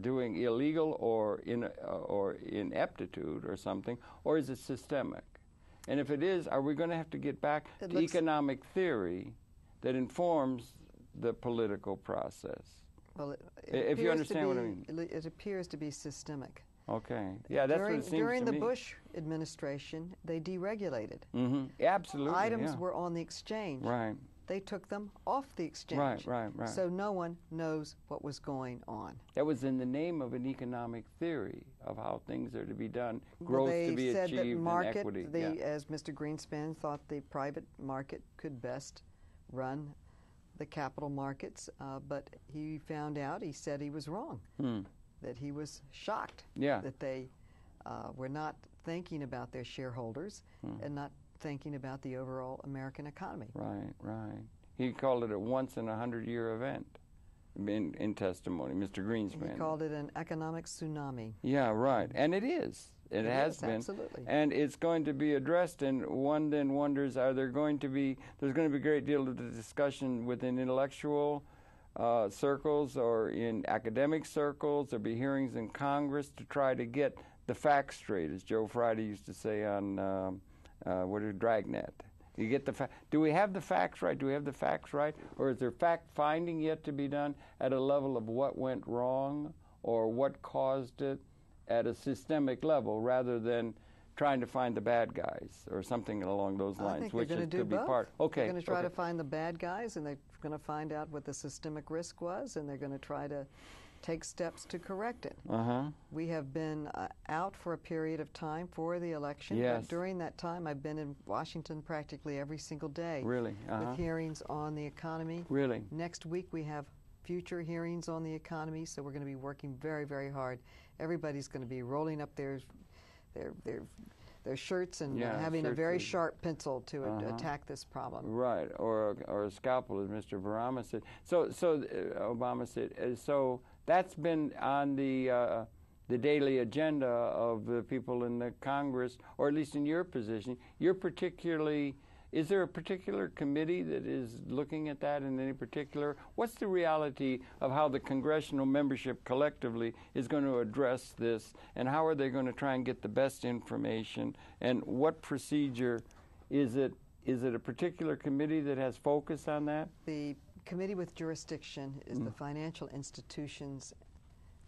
S1: doing illegal or ineptitude or something, or is it systemic? And if it is, are we going to have to get back to economic theory that informs the political process?
S2: Well,
S1: if you understand what I mean.
S2: It appears to be systemic.
S1: Okay. Yeah, that's what it seems to me.
S2: During the Bush administration, they deregulated.
S1: Absolutely.
S2: Items were on the exchange.
S1: Right.
S2: They took them off the exchange.
S1: Right.
S2: So no one knows what was going on.
S1: That was in the name of an economic theory of how things are to be done, growth to be achieved, and equity.
S2: As Mr. Greenspan thought the private market could best run the capital markets, but he found out, he said he was wrong, that he was shocked that they were not thinking about their shareholders and not thinking about the overall American economy.
S1: Right. He called it a once-in-a-100-year event in testimony, Mr. Greenspan.
S2: He called it an economic tsunami.
S1: Yeah, right. And it is. It has been.
S2: Absolutely.
S1: And it's going to be addressed, and one then wonders, there's going to be a great deal of discussion within intellectual circles or in academic circles. There'll be hearings in Congress to try to get the facts straight, as Joe Friday used to say on Dragnet. You get the do we have the facts right? Do we have the facts right? Or is there fact-finding yet to be done at a level of what went wrong or what caused it at a systemic level, rather than trying to find the bad guys or something along those lines?
S2: I think they're going to do both.
S1: Okay.
S2: They're going to try to find the bad guys, and they're going to find out what the systemic risk was, and they're going to try to take steps to correct it.
S1: Uh-huh.
S2: We have been out for a period of time for the election.
S1: Yes.
S2: But during that time, I've been in Washington practically every single day.
S1: Really? Uh-huh.
S2: With hearings on the economy.
S1: Really?
S2: Next week we have future hearings on the economy, so we're going to be working very, very hard. Everybody's going to be rolling up their shirts and having a very sharp pencil to attack this problem.
S1: Right, or a scalpel, as Mr. Obama said. So Obama said. So that's been on the daily agenda of the people in the Congress, or at least in your position. You're particularly. Is there a particular committee that is looking at that in any particular? What's the reality of how the congressional membership collectively is going to address this, and how are they going to try and get the best information, and what procedure is it? Is it a particular committee that has focus on that?
S2: The committee with jurisdiction is the Financial Institutions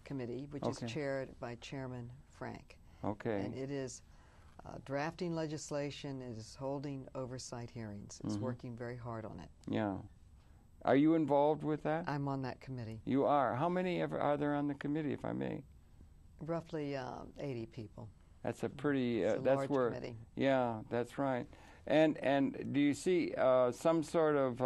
S2: Committee, which is chaired by Chairman Frank.
S1: Okay.
S2: And it is drafting legislation, it is holding oversight hearings. It's working very hard on it.
S1: Yeah. Are you involved with that?
S2: I'm on that committee.
S1: You are. How many are there on the committee, if I may?
S2: Roughly 80 people.
S1: That's a pretty.
S2: It's a
S1: that's
S2: large
S1: where.
S2: committee.
S1: Yeah, that's right. And do you see some sort of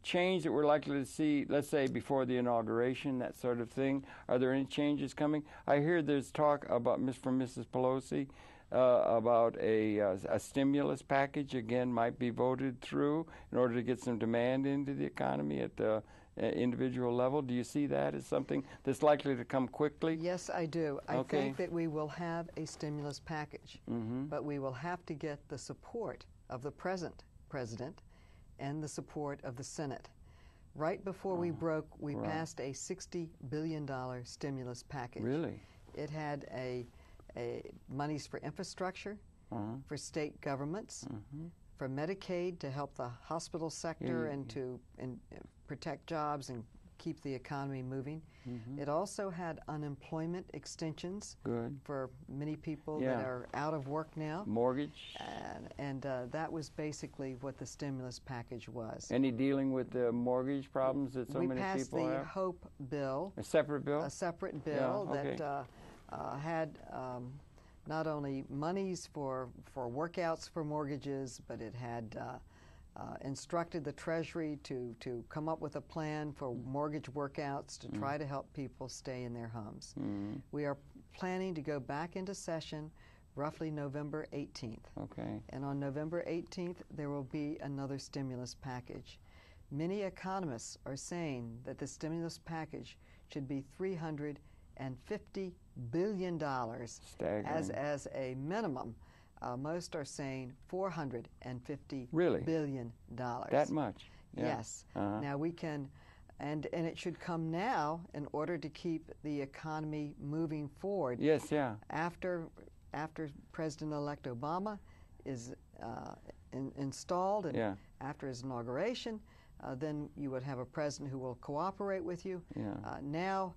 S1: change that we're likely to see? Let's say before the inauguration, that sort of thing. Are there any changes coming? I hear there's talk about from Mrs. Pelosi. About a stimulus package, again, might be voted through in order to get some demand into the economy at the individual level. Do you see that as something that's likely to come quickly?
S2: Yes, I do. I think that we will have a stimulus package, but we will have to get the support of the present president and the support of the Senate. Right before we broke, we passed a $60 billion stimulus package.
S1: Really?
S2: It had monies for infrastructure, for state governments, for Medicaid to help the hospital sector and to protect jobs and keep the economy moving. It also had unemployment extensions for many people that are out of work now.
S1: Mortgage.
S2: And that was basically what the stimulus package was.
S1: Any dealing with the mortgage problems that so many people have?
S2: We passed the HOPE bill.
S1: A separate bill?
S2: A separate bill that had not only monies for workouts for mortgages, but it had instructed the Treasury to come up with a plan for mortgage workouts to try to help people stay in their homes. We are planning to go back into session roughly November 18th.
S1: Okay. And
S2: on November 18th, there will be another stimulus package. Many economists are saying that the stimulus package should be $350 billion as a minimum. Most are saying $450 billion.
S1: That much? Yeah.
S2: Yes. Now we can, and it should come now in order to keep the economy moving forward.
S1: Yes, yeah.
S2: After President-elect Obama is installed and after his inauguration, then you would have a president who will cooperate with you.
S1: Yeah.
S2: Now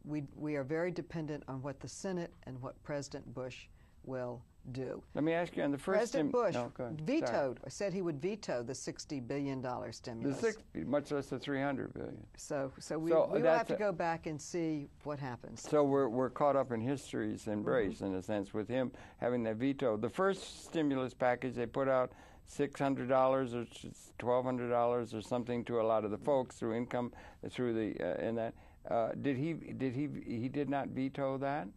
S2: we are very dependent on what the Senate and what President Bush will do.
S1: Let me ask you on the first...
S2: President Bush said he would veto the $60 billion stimulus.
S1: The 60, much less the $300 billion.
S2: So we will have to go back and see what happens.
S1: So we're caught up in history's embrace, in a sense, with him having that veto. The first stimulus package, they put out $600 or $1,200 or something to a lot of the folks through income, through the in that. He did not veto that?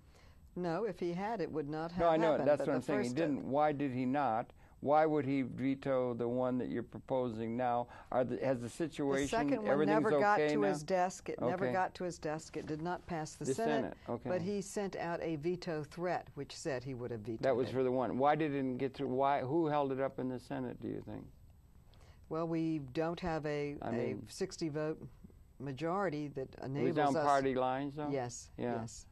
S2: No, if he had, it would not have
S1: happened. No, I know. That's
S2: but
S1: what I'm saying. He didn't. Why did he not? Why would he veto the one that you're proposing now? Has the situation,
S2: the second one never got to his desk. It never got to his desk. It did not pass the Senate.
S1: Okay.
S2: But he sent out a veto threat, which said he would have vetoed it.
S1: That was for the one. Why did it didn't get through? Why? Who held it up in the Senate, do you think?
S2: Well, we don't have a 60-vote majority that enables us.
S1: Down party lines, though?
S2: Yes.
S1: Yeah.
S2: Yes.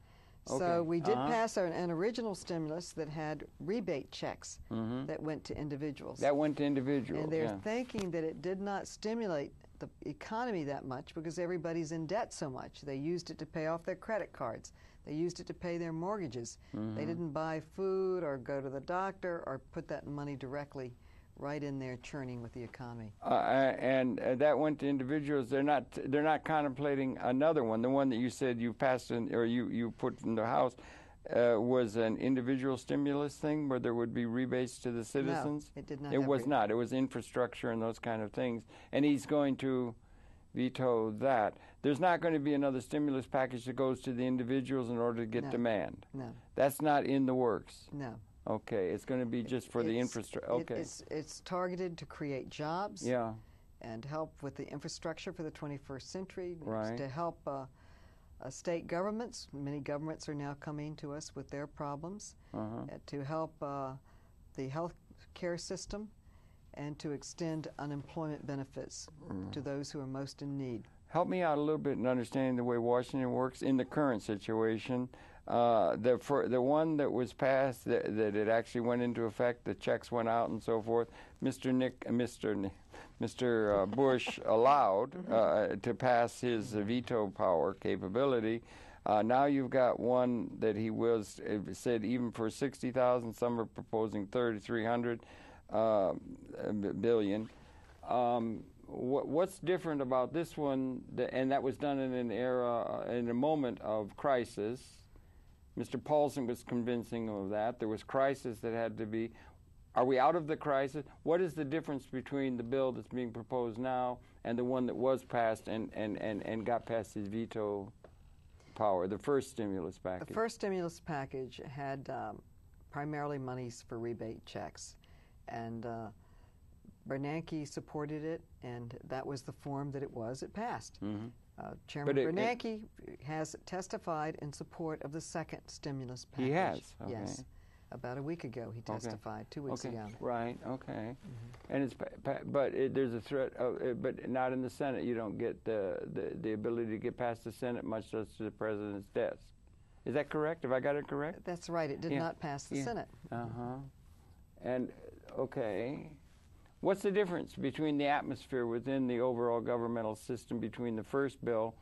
S2: So we did pass an original stimulus that had rebate checks that went to individuals.
S1: That went to individuals,
S2: and they're thinking that it did not stimulate the economy that much because everybody's in debt so much. They used it to pay off their credit cards. They used it to pay their mortgages. They didn't buy food or go to the doctor or put that money directly right in there churning with the economy.
S1: And that went to individuals. They're not contemplating another one. The one that you said you passed in, or you put in the House, was an individual stimulus thing where there would be rebates to the citizens?
S2: No, it did not.
S1: It was not. It was infrastructure and those kind of things. And he's going to veto that. There's not going to be another stimulus package that goes to the individuals in order to get demand.
S2: No.
S1: That's not in the works.
S2: No.
S1: Okay, it's going to be just for the infrastructure. Okay.
S2: It's targeted to create jobs.
S1: Yeah.
S2: And help with the infrastructure for the 21st century.
S1: Right.
S2: To help state governments. Many governments are now coming to us with their problems. To help the health care system and to extend unemployment benefits to those who are most in need.
S1: Help me out a little bit in understanding the way Washington works in the current situation. The one that was passed, that it actually went into effect, the checks went out and so forth, Mr. Bush allowed to pass his veto power capability. Now you've got one that he said even for 60,000, some are proposing 3,300 billion. What's different about this one, and that was done in an era, in a moment of crisis? Mr. Paulson was convincing of that. There was crisis that had to be. Are we out of the crisis? What is the difference between the bill that's being proposed now and the one that was passed and got past his veto power, the first stimulus package?
S2: The first stimulus package had primarily monies for rebate checks. And Bernanke supported it, and that was the form that it was. It passed. Chairman Bernanke has testified in support of the second stimulus package.
S1: He has? Okay.
S2: Yes. About a week ago he testified, 2 weeks ago.
S1: Right, okay. And there's a threat, but not in the Senate. You don't get the ability to get past the Senate, much less to the President's desk. Is that correct? Have I got it correct?
S2: That's right. It did not pass the Senate.
S1: And, okay. What's the difference between the atmosphere within the overall governmental system between the first bill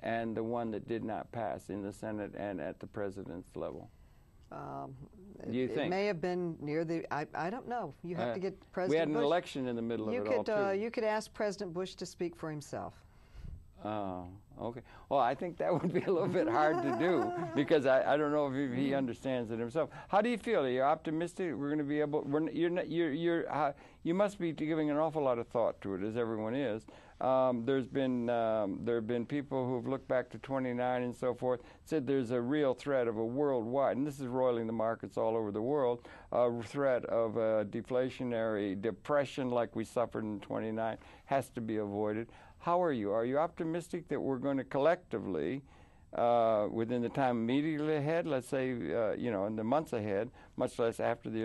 S1: and the one that did not pass in the Senate and at the President's level? Do you think? It
S2: may have been near the, I don't know. You have to get President Bush.
S1: We had an election in the middle of it all, too.
S2: You could ask President Bush to speak for himself.
S1: Oh, okay. Well, I think that would be a little bit hard to do because I don't know if he understands it himself. How do you feel? Are you optimistic we're going to be able? You must be giving an awful lot of thought to it, as everyone is. There have been people who have looked back to 29 and so forth, said there's a real threat of a worldwide, and this is roiling the markets all over the world, a threat of a deflationary depression like we suffered in 29 has to be avoided. How are you? Are you optimistic that we're going to collectively, within the time immediately ahead, let's say, in the months ahead, much less after the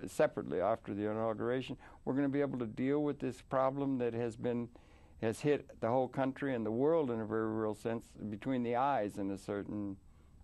S1: separately after the inauguration, we're going to be able to deal with this problem that has hit the whole country and the world in a very real sense, between the eyes in a certain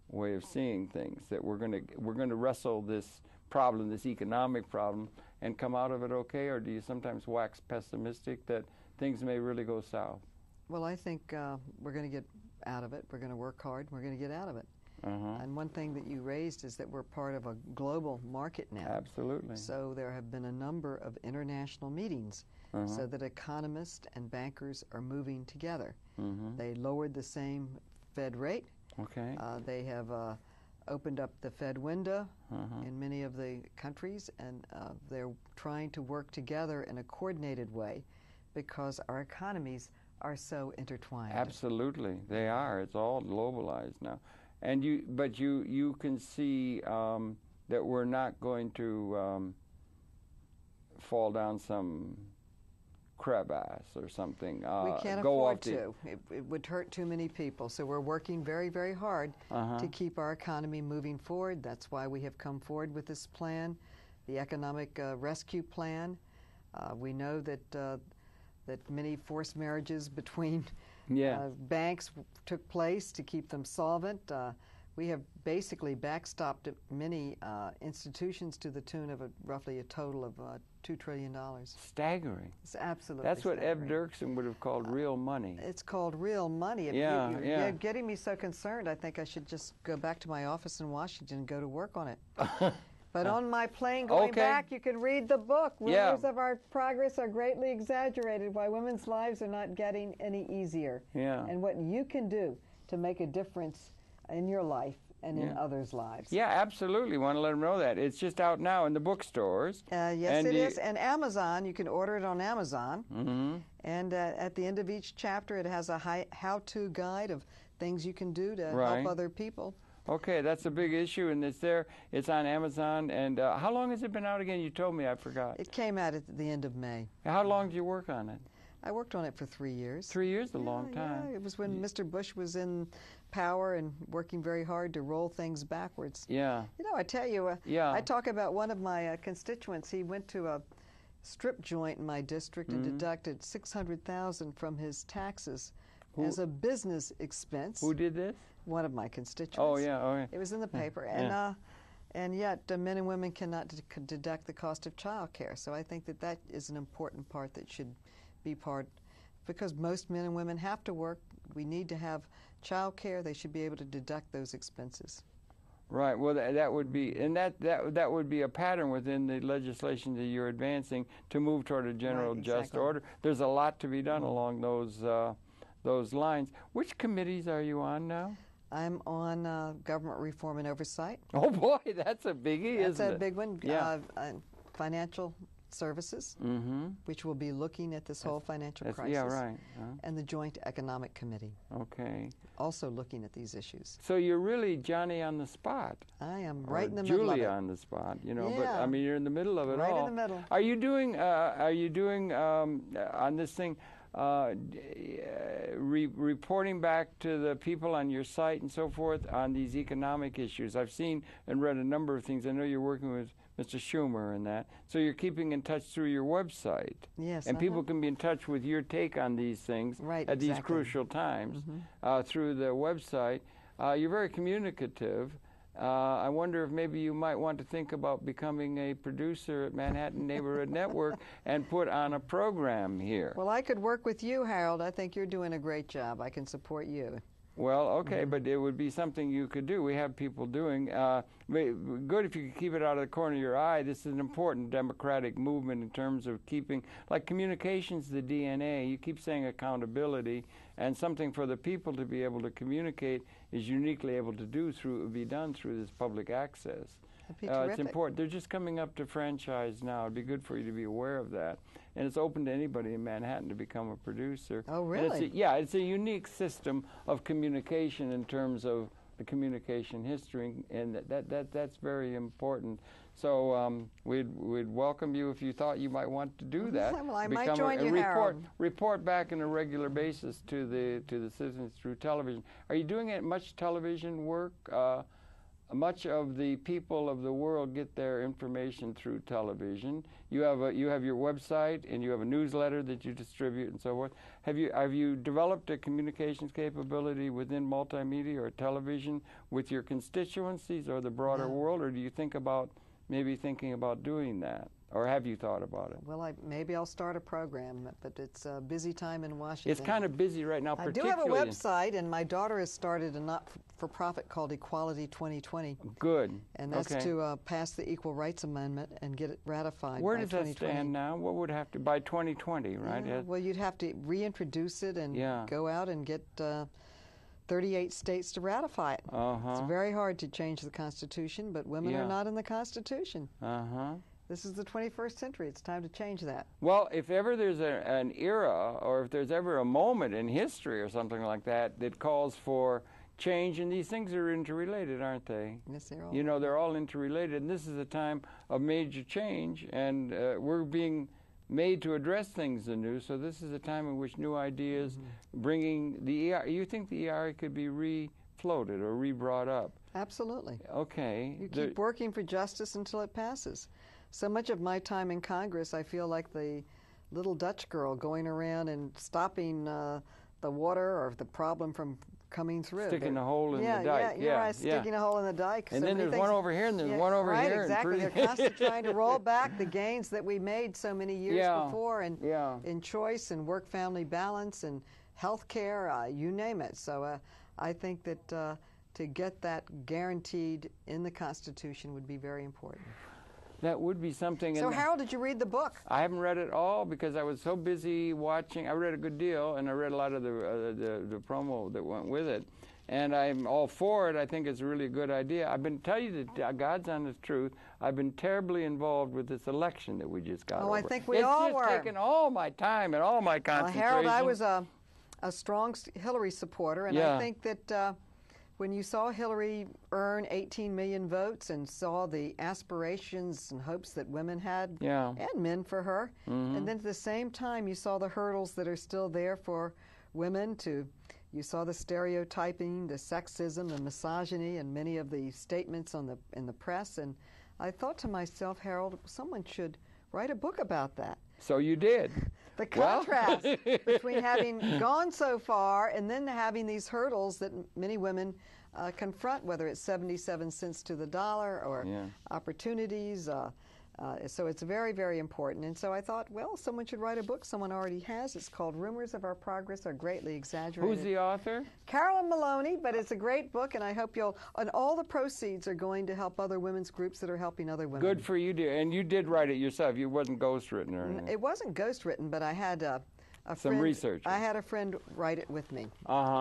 S1: way of seeing things, that we're going to wrestle this problem, this economic problem, and come out of it okay? Or do you sometimes wax pessimistic that things may really go south?
S2: Well, I think we're going to get out of it. We're going to work hard. We're going to get out of it. And one thing that you raised is that we're part of a global market now.
S1: Absolutely.
S2: So there have been a number of international meetings so that economists and bankers are moving together. They lowered the same Fed rate.
S1: Okay.
S2: They have opened up the Fed window in many of the countries, and they're trying to work together in a coordinated way because our economies are so intertwined.
S1: Absolutely, they are. It's all globalized now, and you can see that we're not going to fall down some crevasse or something.
S2: We can't afford to. It would hurt too many people. So we're working very, very hard to keep our economy moving forward. That's why we have come forward with this plan, the economic rescue plan. We know that many forced marriages between banks took place to keep them solvent. We have basically backstopped many institutions to the tune of roughly a total of $2 trillion.
S1: Staggering.
S2: It's absolutely
S1: That's what
S2: staggering.
S1: Eb Dirksen would have called real money.
S2: It's called real money. You're getting me so concerned, I think I should just go back to my office in Washington and go to work on it. But on my plane going back, you can read the book. Rumors of our progress are greatly exaggerated. Why women's lives are not getting any easier.
S1: Yeah.
S2: And what you can do to make a difference in your life and in others' lives.
S1: Yeah, absolutely. Want to let them know that. It's just out now in the bookstores.
S2: Yes, it is. And Amazon, you can order it on Amazon.
S1: Mm-hmm.
S2: And at the end of each chapter, it has a how-to guide of things you can do to help other people.
S1: Okay, that's a big issue, and it's there. It's on Amazon. And how long has it been out again? You told me. I forgot.
S2: It came out at the end of May.
S1: How long did you work on it?
S2: I worked on it for 3 years.
S1: 3 years, a long time.
S2: Yeah, it was when Mr. Bush was in power and working very hard to roll things backwards.
S1: Yeah.
S2: You know, I tell you, I talk about one of my constituents. He went to a strip joint in my district and deducted $600,000 from his taxes as a business expense.
S1: Who did this?
S2: One of my constituents.
S1: Oh, yeah. Oh, yeah.
S2: It was in the paper. And yet men and women cannot deduct the cost of child care. So I think that is an important part that should be part, because most men and women have to work. We need to have child care. They should be able to deduct those expenses.
S1: Right. Well, that would be, and that would be a pattern within the legislation that you're advancing to move toward a general just order. There's a lot to be done along those lines. Which committees are you on now?
S2: I'm on government reform and oversight.
S1: Oh boy, that's a biggie, isn't it?
S2: That's a big one.
S1: Yeah.
S2: Financial services, which will be looking at this whole financial crisis.
S1: Yeah, right.
S2: And the Joint Economic Committee.
S1: Okay.
S2: Also looking at these issues.
S1: So you're really Johnny on the spot.
S2: I am right in the middle of it.
S1: Julia on the spot, you know.
S2: Yeah.
S1: But I mean, you're in the middle of it all.
S2: Right in the middle.
S1: Are you doing on this thing? Reporting back to the people on your site and so forth on these economic issues. I've seen and read a number of things. I know you're working with Mr. Schumer and that. So you're keeping in touch through your website.
S2: Yes.
S1: And people can be in touch with your take on these things at these crucial times through the website. You're very communicative. I wonder if maybe you might want to think about becoming a producer at Manhattan Neighborhood Network and put on a program here.
S2: Well, I could work with you, Harold. I think you're doing a great job. I can support you.
S1: Well, okay, but it would be something you could do. We have people doing. Good if you could keep it out of the corner of your eye. This is an important democratic movement in terms of keeping, like communication's the DNA. You keep saying accountability, and something for the people to be able to communicate is uniquely able to be done through this public access. It's important. They're just coming up to franchise now. It'd be good for you to be aware of that. And it's open to anybody in Manhattan to become a producer.
S2: Oh, really?
S1: It's a unique system of communication in terms of the communication history, and that's very important. So we'd welcome you if you thought you might want to do that.
S2: Well, I might join you, Harold.
S1: Report back on a regular basis to the citizens through television. Are you doing much television work? Much of the people of the world get their information through television. You have your website and you have a newsletter that you distribute and so forth. Have you developed a communications capability within multimedia or television with your constituencies or the broader world, or do you think about thinking about doing that? Or have you thought about it?
S2: Well, maybe I'll start a program, but it's a busy time in Washington.
S1: It's kind of busy right now, particularly.
S2: I do have a website, and my daughter has started a not-for-profit called Equality 2020.
S1: Good.
S2: And that's to pass the Equal Rights Amendment and get it ratified
S1: Where
S2: by 2020.
S1: does that stand now? What would have to, by 2020, right?
S2: Yeah, well, you'd have to reintroduce it and go out and get 38 states to ratify it. It's very hard to change the Constitution, but women are not in the Constitution. This is the 21st century. It's time to change that.
S1: Well, if ever there's an era, or if there's ever a moment in history or something like that that calls for change, and these things are interrelated, aren't they?
S2: Yes, they're all.
S1: You know, they're all interrelated, and this is a time of major change, and we're being made to address things anew, so this is a time in which new ideas, bringing the ERA, you think the ERA could be re-floated or re-brought up?
S2: Absolutely.
S1: Okay.
S2: You keep working for justice until it passes. So much of my time in Congress, I feel like the little Dutch girl going around and stopping the water or the problem from coming through.
S1: Sticking a hole in the dike.
S2: Sticking a hole in the dike.
S1: And so then there's one over here and there's one over here.
S2: Right, exactly. They're constantly trying to roll back the gains that we made so many years before in choice and work-family balance and health care, you name it. So I think that to get that guaranteed in the Constitution would be very important.
S1: That would be something.
S2: So, Harold, did you read the book?
S1: I haven't read it all because I was so busy watching. I read a good deal, and I read a lot of the promo that went with it. And I'm all for it. I think it's a really good idea. I've been telling you the God's honest truth. I've been terribly involved with this election that we just got over.
S2: I think we all were.
S1: It's just taken all my time and all my concentration.
S2: Harold, I was a strong Hillary supporter, and I think that when you saw Hillary earn 18 million votes and saw the aspirations and hopes that women had and men for her, and then at the same time you saw the hurdles that are still there for women to... You saw the stereotyping, the sexism, the misogyny, and many of the statements in the press. And I thought to myself, Harold, someone should write a book about that.
S1: So you did.
S2: The contrast between having gone so far and then having these hurdles that many women confront, whether it's 77 cents to the dollar or opportunities. So it's very, very important. And so I thought, well, someone should write a book. Someone already has. It's called Rumors of Our Progress Are Greatly Exaggerated.
S1: Who's the author?
S2: Carolyn Maloney, but it's a great book, and I hope and all the proceeds are going to help other women's groups that are helping other women.
S1: Good for you, dear. And you did write it yourself. You wasn't ghostwritten or anything.
S2: It wasn't ghostwritten, but I had a friend.
S1: Some research.
S2: I had a friend write it with me.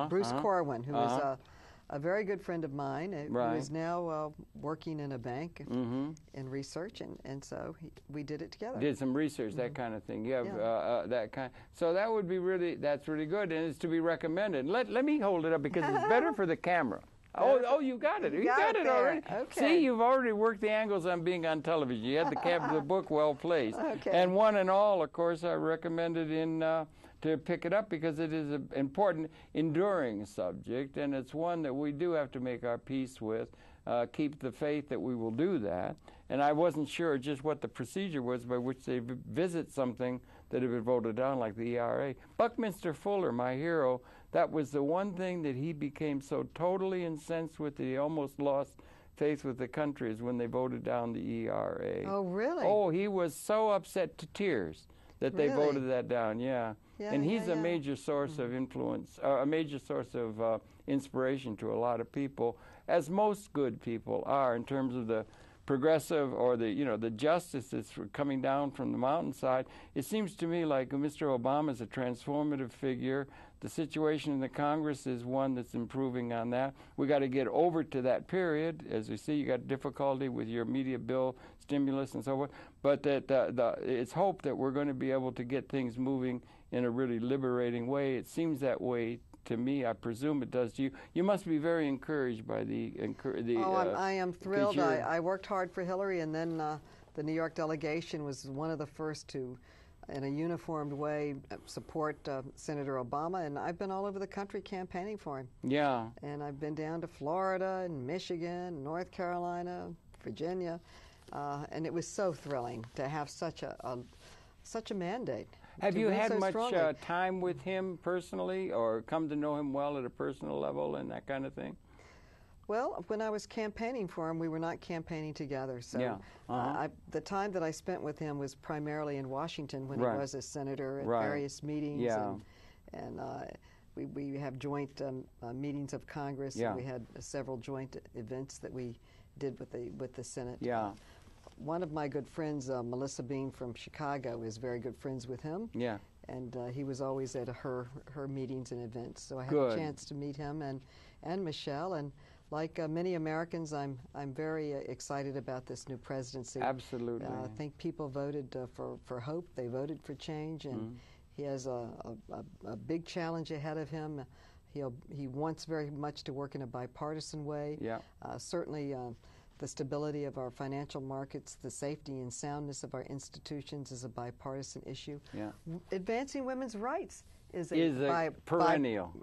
S2: Bruce Corwin, who is a very good friend of mine, who is now working in a bank in research, and so we did it together.
S1: Did some research, that kind of thing. You have that kind. So that would be that's really good, and it's to be recommended. Let me hold it up because it's better for the camera. Oh, you got it. You got it already.
S2: Okay.
S1: See, you've already worked the angles on being on television. You had the book well placed.
S2: Okay.
S1: And one and all, of course, I recommend it to pick it up because it is an important, enduring subject, and it's one that we do have to make our peace with, keep the faith that we will do that. And I wasn't sure just what the procedure was by which they visit something that had been voted down, like the ERA. Buckminster Fuller, my hero, that was the one thing that he became so totally incensed with that he almost lost faith with the country, is when they voted down the ERA.
S2: Oh, really?
S1: Oh, he was so upset to tears that they voted that down, and he's a major source of influence, a major source of inspiration to a lot of people, as most good people are, in terms of the progressive or the justice that's coming down from the mountainside. It seems to me like Mr. Obama is a transformative figure. The situation in the Congress is one that's improving on that. We got to get over to that period. As we see, you got difficulty with your media bill, stimulus, and so forth. But it's hope that we're going to be able to get things moving in a really liberating way. It seems that way to me. I presume it does to you. You must be very encouraged by the
S2: I am thrilled. I worked hard for Hillary, and then the New York delegation was one of the first to, in a uniformed way, support Senator Obama, and I've been all over the country campaigning for him. Yeah. And I've been down to Florida and Michigan, North Carolina, Virginia, and it was so thrilling to have such a mandate.
S1: Have you had much time with him personally, or come to know him well at a personal level and that kind of thing?
S2: Well, when I was campaigning for him, we were not campaigning together. So the time that I spent with him was primarily in Washington when he was a senator at various meetings. And we have joint meetings of Congress. And we had several joint events that we did with the Senate. One of my good friends, Melissa Bean from Chicago, is very good friends with him. And he was always at her meetings and events. So I had a chance to meet him and Michelle. And like many Americans, I'm very excited about this new presidency. Absolutely. I think people voted for hope. They voted for change, and he has a big challenge ahead of him. He wants very much to work in a bipartisan way. Certainly, the stability of our financial markets, the safety and soundness of our institutions is a bipartisan issue. Advancing women's rights is a perennial.